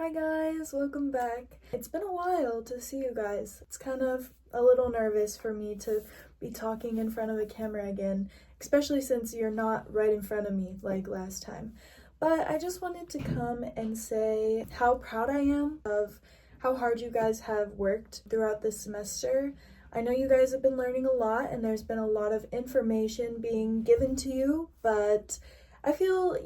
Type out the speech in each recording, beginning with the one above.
Hi guys, welcome back. It's been a while to see you guys. It's kind of a little nervous for me to be talking in front of a camera again, especially since you're not right in front of me like last time. But I just wanted to come and say how proud I am of how hard you guys have worked throughout this semester. I know you guys have been learning a lot and there's been a lot of information being given to you, but I feel,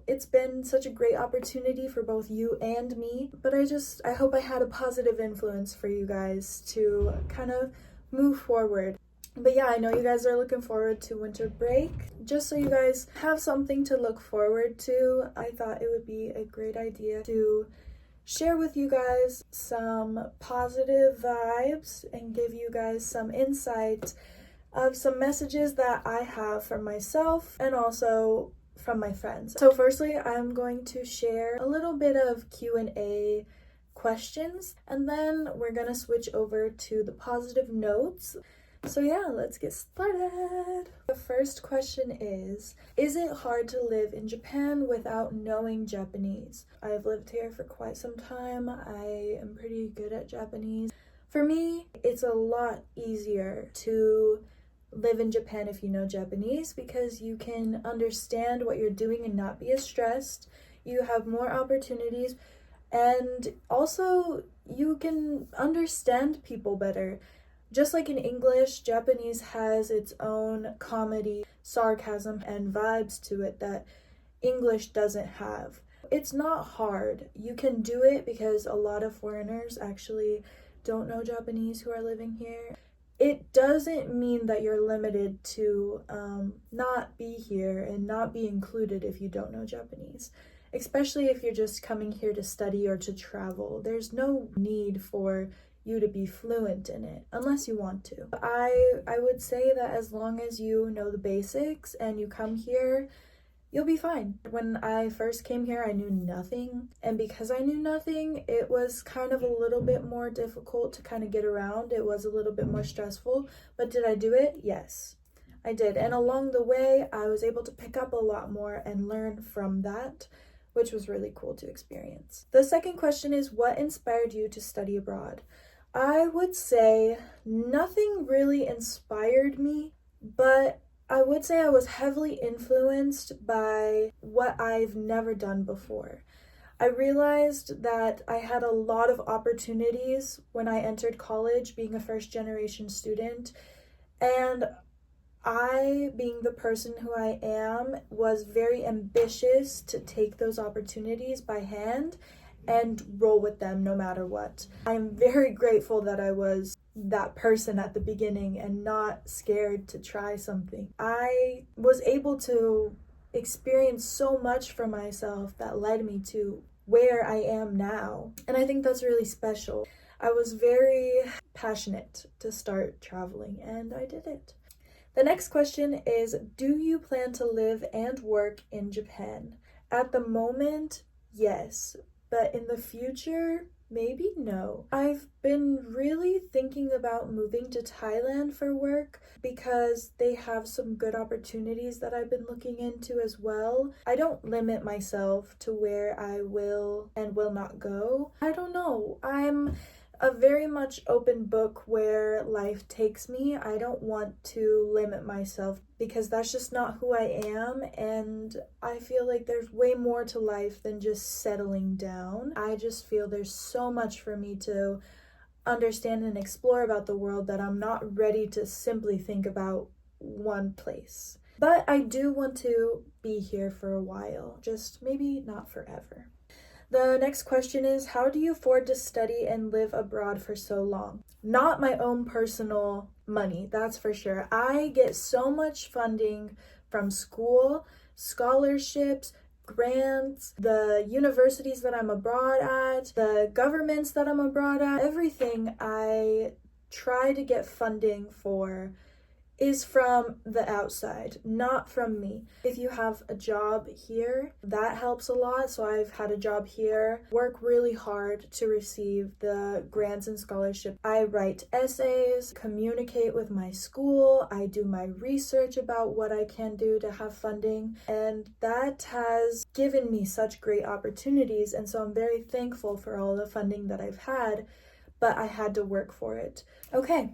it's been such a great opportunity for both you and me, but I hope I had a positive influence for you guys to kind of move forward. But yeah, I know you guys are looking forward to winter break. Just so you guys have something to look forward to, I thought it would be a great idea to share with you guys some positive vibes and give you guys some insight of some messages that I have for myself and also from my friends. So firstly, I'm going to share a little bit of Q&A questions, and then we're gonna switch over to the positive notes. So yeah, let's get started. The first question is it hard to live in Japan without knowing Japanese? I've lived here for quite some time. I am pretty good at Japanese. For me, it's a lot easier to live in Japan if you know Japanese because you can understand what you're doing and not be as stressed. You have more opportunities, and also you can understand people better. Just like in English, Japanese has its own comedy, sarcasm, and vibes to it that English doesn't have. It's not hard. You can do it because a lot of foreigners actually don't know Japanese who are living here. It doesn't mean that you're limited to not be here and not be included if you don't know Japanese, especially if you're just coming here to study or to travel. There's no need for you to be fluent in it unless you want to. I would say that as long as you know the basics and you come here, you'll be fine. When I first came here, I knew nothing, and because I knew nothing, it was kind of a little bit more difficult to kind of get around. It was a little bit more stressful, but did I do it? Yes, I did. And along the way, I was able to pick up a lot more and learn from that, which was really cool to experience. The second question is, what inspired you to study abroad? I would say nothing really inspired me, but I would say I was heavily influenced by what I've never done before. I realized that I had a lot of opportunities when I entered college, being a first generation student, and I, being the person who I am, was very ambitious to take those opportunities by hand and roll with them no matter what. I'm very grateful that I was that person at the beginning and not scared to try something. I was able to experience so much for myself that led me to where I am now. And I think that's really special. I was very passionate to start traveling and I did it. The next question is, do you plan to live and work in Japan? At the moment, yes. But in the future, maybe no. I've been really thinking about moving to Thailand for work because they have some good opportunities that I've been looking into as well. I don't limit myself to where I will and will not go. I don't know. I'm a very much open book where life takes me. I don't want to limit myself because that's just not who I am, and I feel like there's way more to life than just settling down. I just feel there's so much for me to understand and explore about the world that I'm not ready to simply think about one place. But I do want to be here for a while, just maybe not forever. The next question is, how do you afford to study and live abroad for so long? Not my own personal money, that's for sure. I get so much funding from school, scholarships, grants, the universities that I'm abroad at, the governments that I'm abroad at, everything I try to get funding for is from the outside, not from me. If you have a job here, that helps a lot. So I've had a job here, work really hard to receive the grants and scholarship. I write essays, communicate with my school, I do my research about what I can do to have funding, and that has given me such great opportunities. And so I'm very thankful for all the funding that I've had, but I had to work for it. Okay.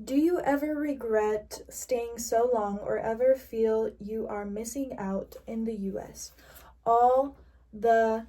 Do you ever regret staying so long or ever feel you are missing out in the US? All the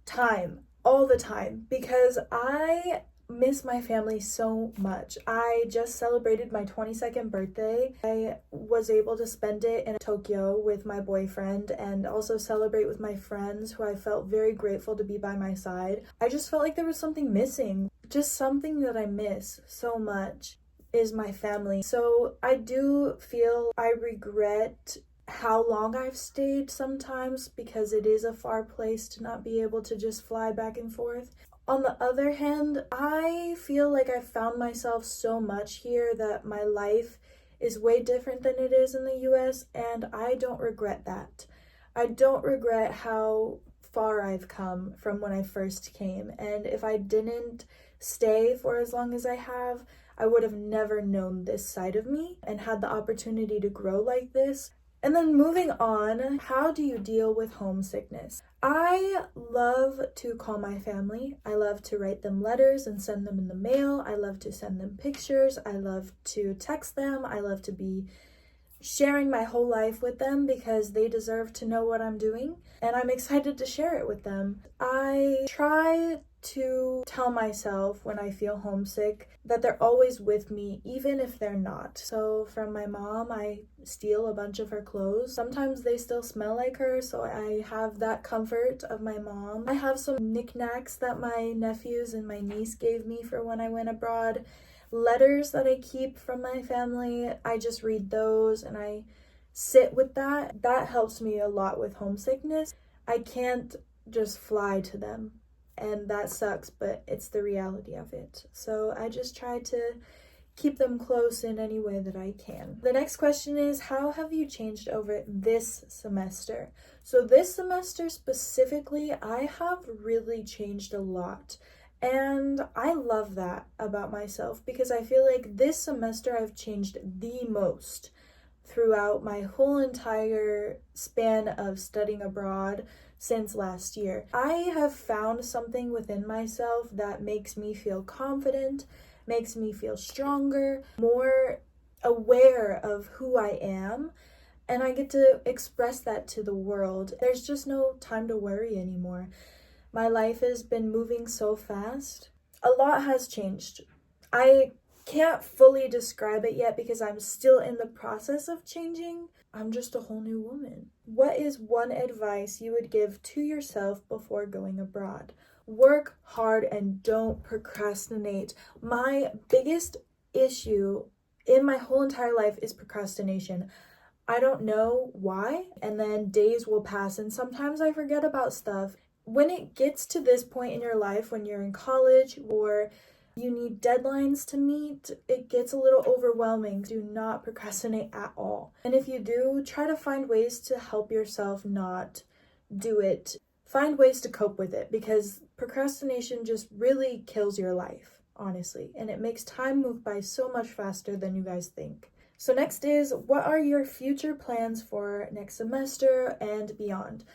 time. All the time. Because I miss my family so much. I just celebrated my 22nd birthday. I was able to spend it in Tokyo with my boyfriend and also celebrate with my friends who I felt very grateful to be by my side. I just felt like there was something missing. Just something that I miss so much is my family. So I do feel I regret how long I've stayed sometimes because it is a far place to not be able to just fly back and forth. On the other hand, I feel like I've found myself so much here that my life is way different than it is in the US, and I don't regret that. I don't regret how far I've come from when I first came, and if I didn't stay for as long as I have, I would have never known this side of me and had the opportunity to grow like this. And then moving on, how do you deal with homesickness? I love to call my family. I love to write them letters and send them in the mail. I love to send them pictures. I love to text them. I love to be sharing my whole life with them because they deserve to know what I'm doing, and I'm excited to share it with them. I try to tell myself when I feel homesick that they're always with me, even if they're not. So from my mom, I steal a bunch of her clothes. Sometimes they still smell like her, so I have that comfort of my mom. I have some knickknacks that my nephews and my niece gave me for when I went abroad. Letters that I keep from my family, I just read those and I sit with that. That helps me a lot with homesickness. I can't just fly to them, and that sucks, but it's the reality of it. So I just try to keep them close in any way that I can. The next question is, how have you changed over this semester? So this semester specifically, I have really changed a lot. And I love that about myself because I feel like this semester I've changed the most throughout my whole entire span of studying abroad since last year. I have found something within myself that makes me feel confident, makes me feel stronger, more aware of who I am, and I get to express that to the world. There's just no time to worry anymore. My life has been moving so fast. A lot has changed. I can't fully describe it yet because I'm still in the process of changing. I'm just a whole new woman. What is one advice you would give to yourself before going abroad? Work hard and don't procrastinate. My biggest issue in my whole entire life is procrastination. I don't know why, and then days will pass and sometimes I forget about stuff. When it gets to this point in your life, when you're in college or you need deadlines to meet, it gets a little overwhelming. Do not procrastinate at all. And if you do, try to find ways to help yourself not do it. Find ways to cope with it because procrastination just really kills your life, honestly. And it makes time move by so much faster than you guys think. So next is, what are your future plans for next semester and beyond?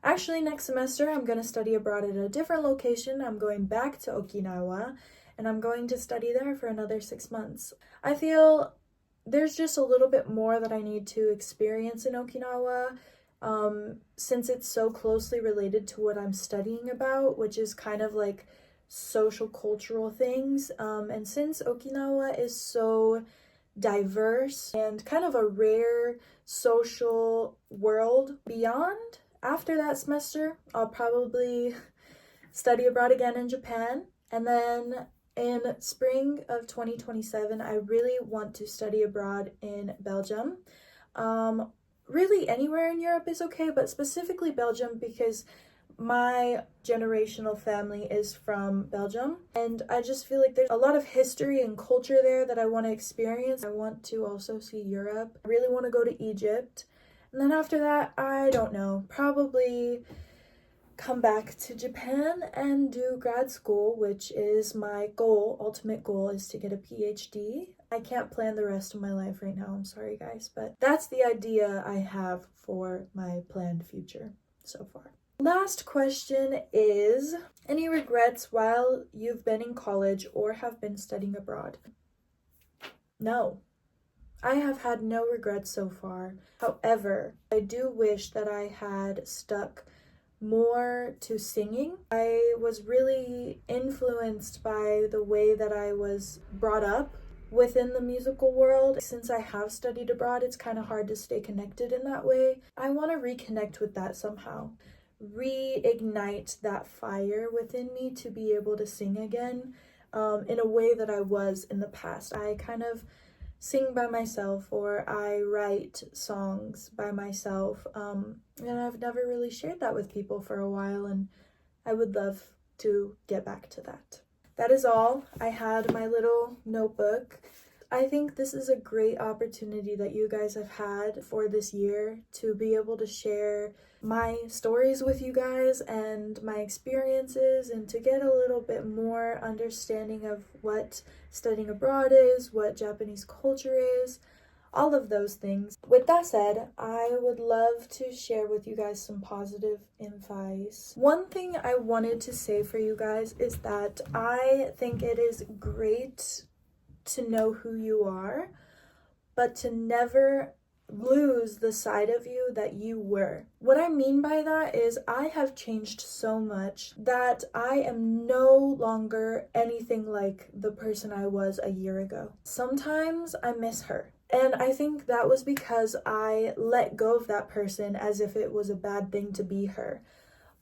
Actually, next semester, I'm going to study abroad at a different location. I'm going back to Okinawa, and I'm going to study there for another 6 months. I feel there's just a little bit more that I need to experience in Okinawa, since it's so closely related to what I'm studying about, which is kind of like social cultural things. And since Okinawa is so diverse and kind of a rare social world beyond, after that semester, I'll probably study abroad again in Japan. And then in spring of 2027, I really want to study abroad in Belgium. Really anywhere in Europe is okay, but specifically Belgium because My generational family is from Belgium, and I just feel like there's a lot of history and culture there that I want to experience. I want to also see Europe. I really want to go to Egypt. And then after that, I don't know, probably come back to Japan and do grad school, which is my goal. Ultimate goal is to get a PhD. I can't plan the rest of my life right now, I'm sorry guys, but that's the idea I have for my planned future so far. Last question is, any regrets while you've been in college or have been studying abroad? No. I have had no regrets so far. However, I do wish that I had stuck more to singing. I was really influenced by the way that I was brought up within the musical world. Since I have studied abroad, it's kind of hard to stay connected in that way. I want to reconnect with that somehow. Reignite that fire within me to be able to sing again in a way that I was in the past. I kind of sing by myself, or I write songs by myself, and I've never really shared that with people for a while, and I would love to get back to that. That is all. I had my little notebook. I think this is a great opportunity that you guys have had for this year to be able to share my stories with you guys and my experiences, and to get a little bit more understanding of what studying abroad is, what Japanese culture is, all of those things. With that said, I would love to share with you guys some positive advice. One thing I wanted to say for you guys is that I think it is great to know who you are, but to never lose the side of you that you were. What I mean by that is I have changed so much that I am no longer anything like the person I was a year ago. Sometimes I miss her. And I think that was because I let go of that person as if it was a bad thing to be her.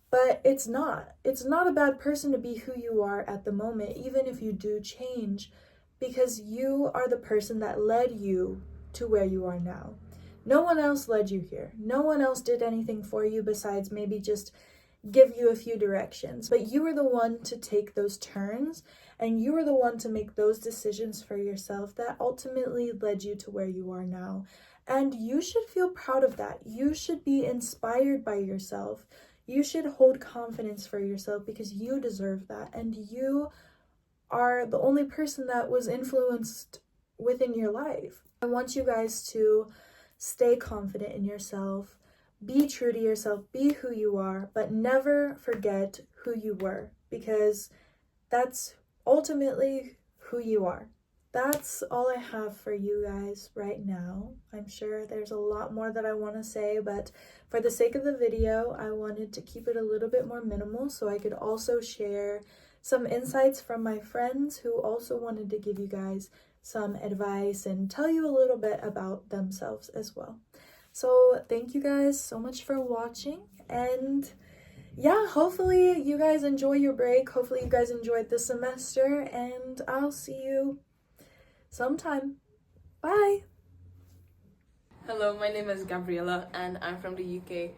But it's not. It's not a bad person to be who you are at the moment, even if you do change, because you are the person that led you to where you are now. No one else led you here. No one else did anything for you besides maybe just give you a few directions. But you were the one to take those turns, and you were the one to make those decisions for yourself that ultimately led you to where you are now. And you should feel proud of that. You should be inspired by yourself. You should hold confidence for yourself because you deserve that. And you are the only person that was influenced within your life. I want you guys to stay confident in yourself, be true to yourself, be who you are, but never forget who you were, because that's ultimately who you are. That's all I have for you guys right now. I'm sure there's a lot more that I want to say, but for the sake of the video, I wanted to keep it a little bit more minimal so I could also share some insights from my friends who also wanted to give you guys some advice and tell you a little bit about themselves as well. So thank you guys so much for watching, and yeah, hopefully you guys enjoy your break. Hopefully you guys enjoyed the semester, and I'll see you sometime. Bye. Hello, my name is Gabriella and I'm from the UK,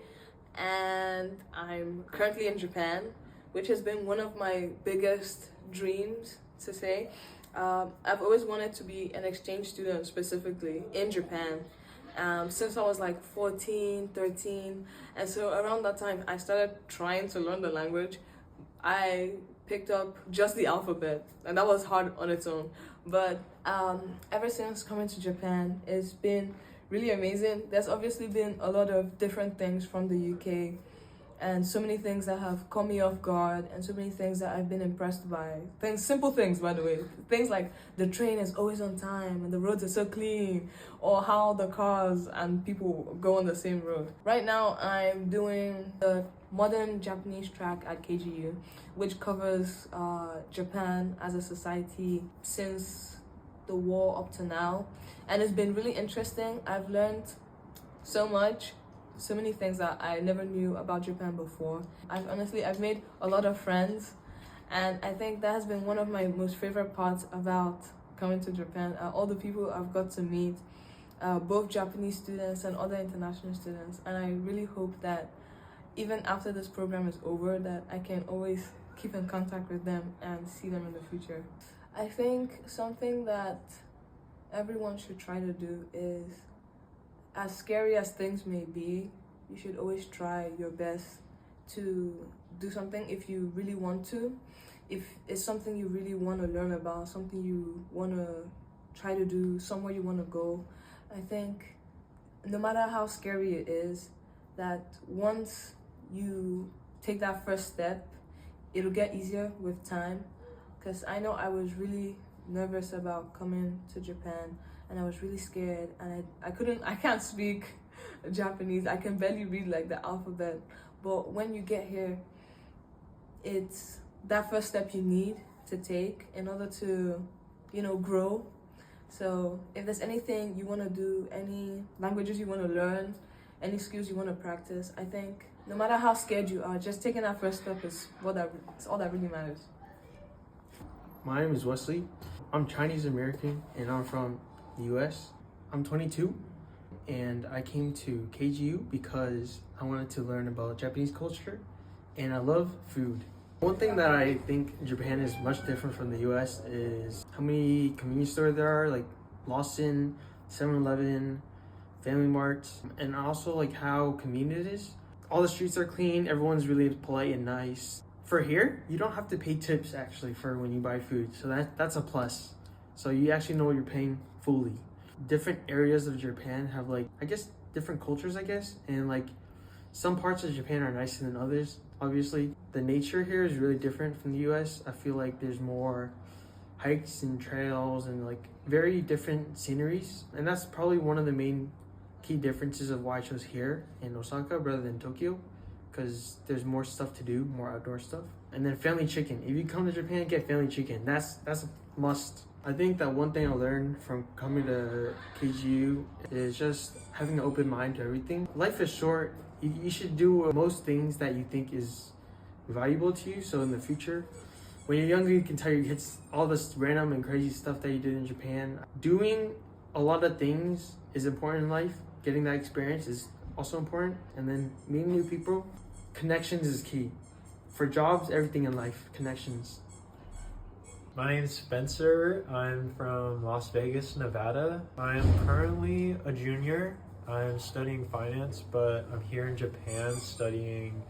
and I'm currently in Japan, which has been one of my biggest dreams to say. I've always wanted to be an exchange student, specifically in Japan, since I was like 14, 13. And so around that time, I started trying to learn the language. I picked up just the alphabet, and that was hard on its own. But ever since coming to Japan, it's been really amazing. There's obviously been a lot of different things from the UK, and so many things that have caught me off guard, and so many things that I've been impressed by. Simple things, by the way. Things like the train is always on time and the roads are so clean, or how the cars and people go on the same road. Right now, I'm doing the modern Japanese track at KGU, which covers Japan as a society since the war up to now. And it's been really interesting. I've learned so much. So many things that I never knew about Japan before. I've made a lot of friends, and I think that has been one of my most favorite parts about coming to Japan. All the people I've got to meet, both Japanese students and other international students, and I really hope that even after this program is over, that I can always keep in contact with them and see them in the future. I think something that everyone should try to do is, as scary as things may be, you should always try your best to do something if you really want to. If it's something you really want to learn about, something you want to try to do, somewhere you want to go, I think no matter how scary it is, that once you take that first step, it'll get easier with time. Because I know I was really nervous about coming to Japan, and I was really scared, and I can't speak Japanese. I can barely read like the alphabet. But when you get here, it's that first step you need to take in order to, grow. So if there's anything you want to do, any languages you want to learn, any skills you want to practice, I think no matter how scared you are, just taking that first step is all that really matters. My name is Wesley. I'm Chinese American and I'm from the US. I'm 22 and I came to KGU because I wanted to learn about Japanese culture and I love food. One thing that I think Japan is much different from the US is how many convenience stores there are, like Lawson, 7-Eleven, Family Mart, and also like how convenient it is. All the streets are clean, everyone's really polite and nice. For here, you don't have to pay tips actually for when you buy food, so that's a plus. So you actually know what you're paying fully. Different areas of Japan have different cultures, and like some parts of Japan are nicer than others. Obviously, the nature here is really different from the US. I feel like there's more hikes and trails and like very different sceneries, and that's probably one of the main key differences of why I chose here in Osaka rather than Tokyo, because there's more stuff to do, more outdoor stuff. And then family chicken. If you come to Japan, get family chicken. That's a must. I think that one thing I learned from coming to KGU is just having an open mind to everything. Life is short. You should do most things that you think is valuable to you. So in the future, when you're younger, you can tell your kids all this random and crazy stuff that you did in Japan. Doing a lot of things is important in life. Getting that experience is also important. And then meeting new people. Connections is key. For jobs, everything in life, connections. My name is Spencer. I'm from Las Vegas, Nevada. I am currently a junior. I'm studying finance, but I'm here in Japan studying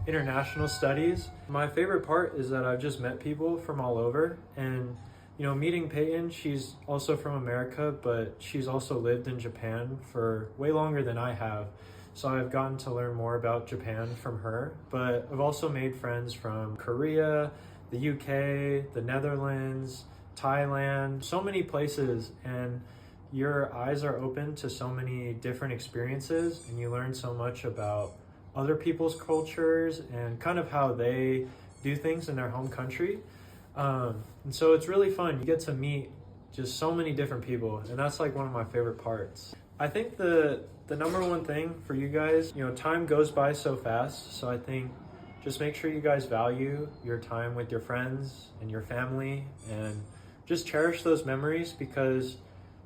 international studies. My favorite part is that I've just met people from all over, and meeting Peyton, she's also from America, but she's also lived in Japan for way longer than I have. So I've gotten to learn more about Japan from her, but I've also made friends from Korea, the UK, the Netherlands, Thailand, so many places, and your eyes are open to so many different experiences, and you learn so much about other people's cultures and kind of how they do things in their home country. And so it's really fun. You get to meet just so many different people, and that's like one of my favorite parts. I think the number one thing for you guys, time goes by so fast, so I think just make sure you guys value your time with your friends and your family, and just cherish those memories, because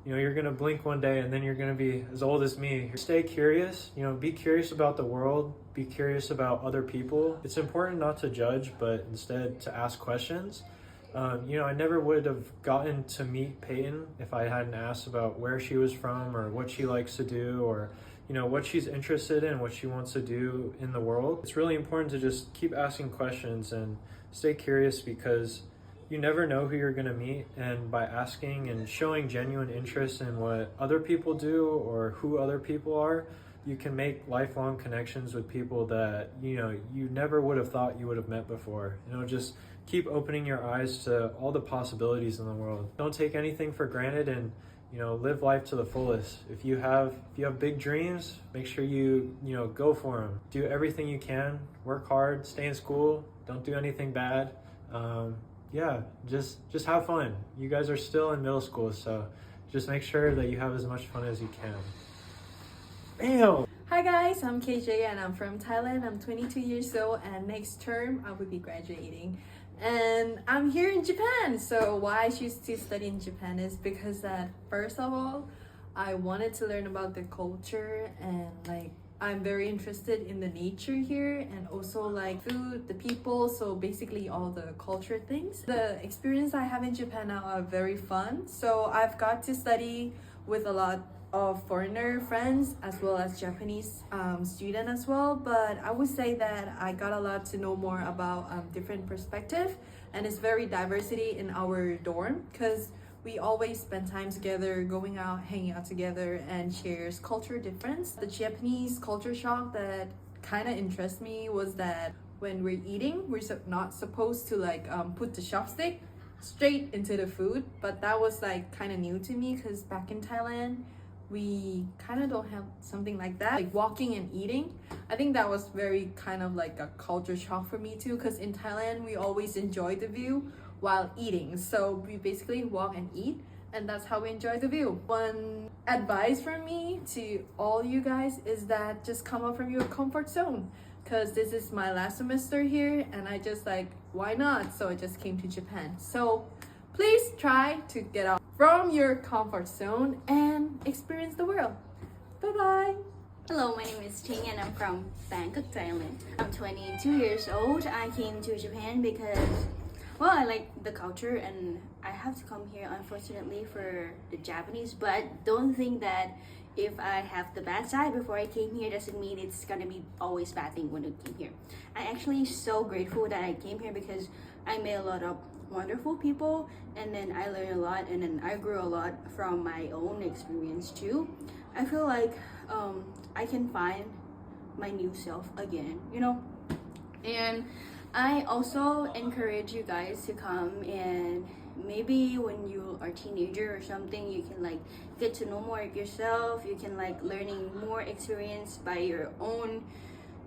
you're gonna blink one day and then you're gonna be as old as me. Stay curious, be curious about the world, be curious about other people. It's important not to judge, but instead to ask questions. I never would have gotten to meet Peyton if I hadn't asked about where she was from, or what she likes to do, or what she's interested in, what she wants to do in the world. It's really important to just keep asking questions and stay curious, because you never know who you're going to meet, and by asking and showing genuine interest in what other people do or who other people are, you can make lifelong connections with people that you never would have thought you would have met before. Just keep opening your eyes to all the possibilities in the world. Don't take anything for granted, and live life to the fullest. If you have big dreams, make sure you go for them. Do everything you can, work hard, stay in school, don't do anything bad. Just have fun. You guys are still in middle school, so just make sure that you have as much fun as you can. Bam! Hi guys, I'm KJ and I'm from Thailand. I'm 22 years old, and next term I will be graduating. And I'm here in Japan. So why I choose to study in Japan is because that first of all, I wanted to learn about the culture and like I'm very interested in the nature here and also like food, the people, so basically all the culture things. The experience I have in Japan now are very fun. So I've got to study with a lot of foreigner friends as well as Japanese student as well, but I would say that I got a lot to know more about different perspective, and it's very diversity in our dorm because we always spend time together, going out, hanging out together, and shares culture difference. The Japanese culture shock that kind of interests me was that when we're eating, we're not supposed to like put the chopstick straight into the food, but that was like kind of new to me because back in Thailand, we kind of don't have something like that, like walking and eating. I think that was very kind of like a culture shock for me too, because in Thailand, we always enjoy the view while eating. So we basically walk and eat, and that's how we enjoy the view. One advice from me to all you guys is that just come out from your comfort zone, because this is my last semester here and I just like, why not? So I just came to Japan. So please try to get out from your comfort zone and experience the world. Bye bye. Hello, my name is Ting and I'm from Bangkok, Thailand. I'm 22 years old. I came to Japan because, well, I like the culture and I have to come here unfortunately for the Japanese, but don't think that if I have the bad side before I came here doesn't mean it's gonna be always bad thing when I came here. I actually so grateful that I came here because I met a lot of wonderful people and then I learned a lot and then I grew a lot from my own experience too. I feel like I can find my new self again, you know? And I also encourage you guys to come, and maybe when you are a teenager or something, you can like get to know more of yourself, you can like learning more experience by your own,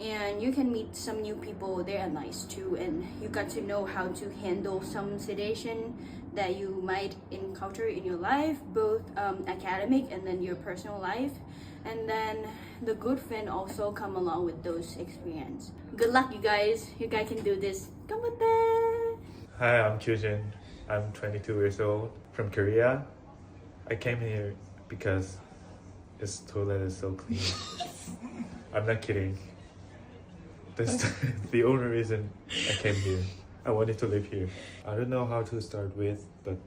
and you can meet some new people. They are nice too, and you got to know how to handle some situation that you might encounter in your life, both academic and then your personal life. And then the good friend also come along with those experience. Good luck, you guys. You guys can do this. Come with that. Hi, I'm Kyujin. I'm 22 years old from Korea. I came here because this toilet is so clean. I'm not kidding. That's the only reason I came here. I wanted to live here. I don't know how to start with, but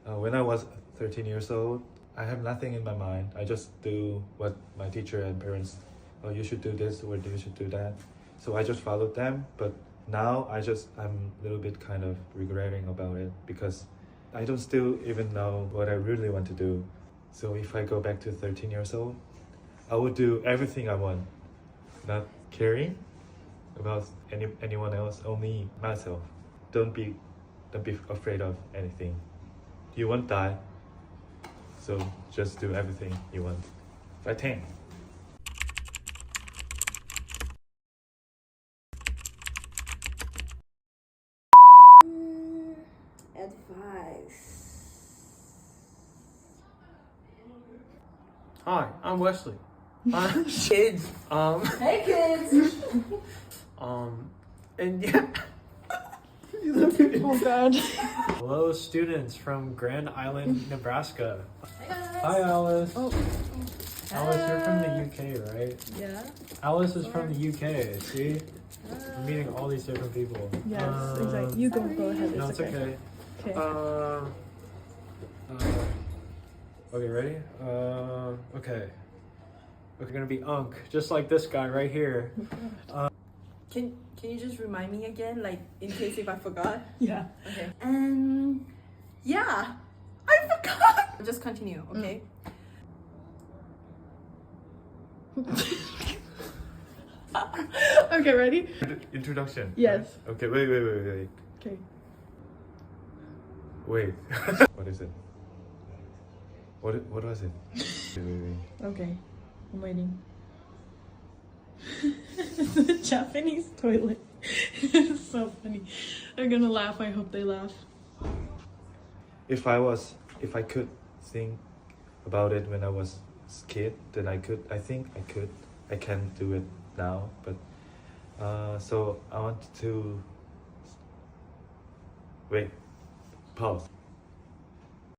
when I was 13 years old, I have nothing in my mind. I just do what my teacher and parents, oh, you should do this or you should do that. So I just followed them, but now I'm a little bit kind of regretting about it because I don't still even know what I really want to do. So if I go back to 13 years old, I would do everything I want, not caring about anyone else, only myself. Don't be afraid of anything. You won't die, so just do everything you want. Fighting. Advice. Hi, I'm Wesley. Kids. Hey kids! And yeah. Oh god. Hello, students from Grand Island, Nebraska. Hi, Alice. Oh. Alice, you're from the UK, right? Yeah. Alice is from the UK. See, we're meeting all these different people. Yes, exactly. You go ahead. No, it's okay. Okay. Okay, ready? Okay. We're gonna be Unk, just like this guy right here. Can you just remind me again, like in case if I forgot? Yeah. Okay. And yeah, I forgot. Just continue, okay? Okay, ready? Introduction. Yes. Right? Okay, wait. Okay. Wait. What is it? What was it? Wait. Okay. I'm waiting. The Japanese toilet. It's so funny. I'm gonna laugh. I hope they laugh. If I could think about it when I was a kid, then I think I can do it now. But so I want to wait. Pause.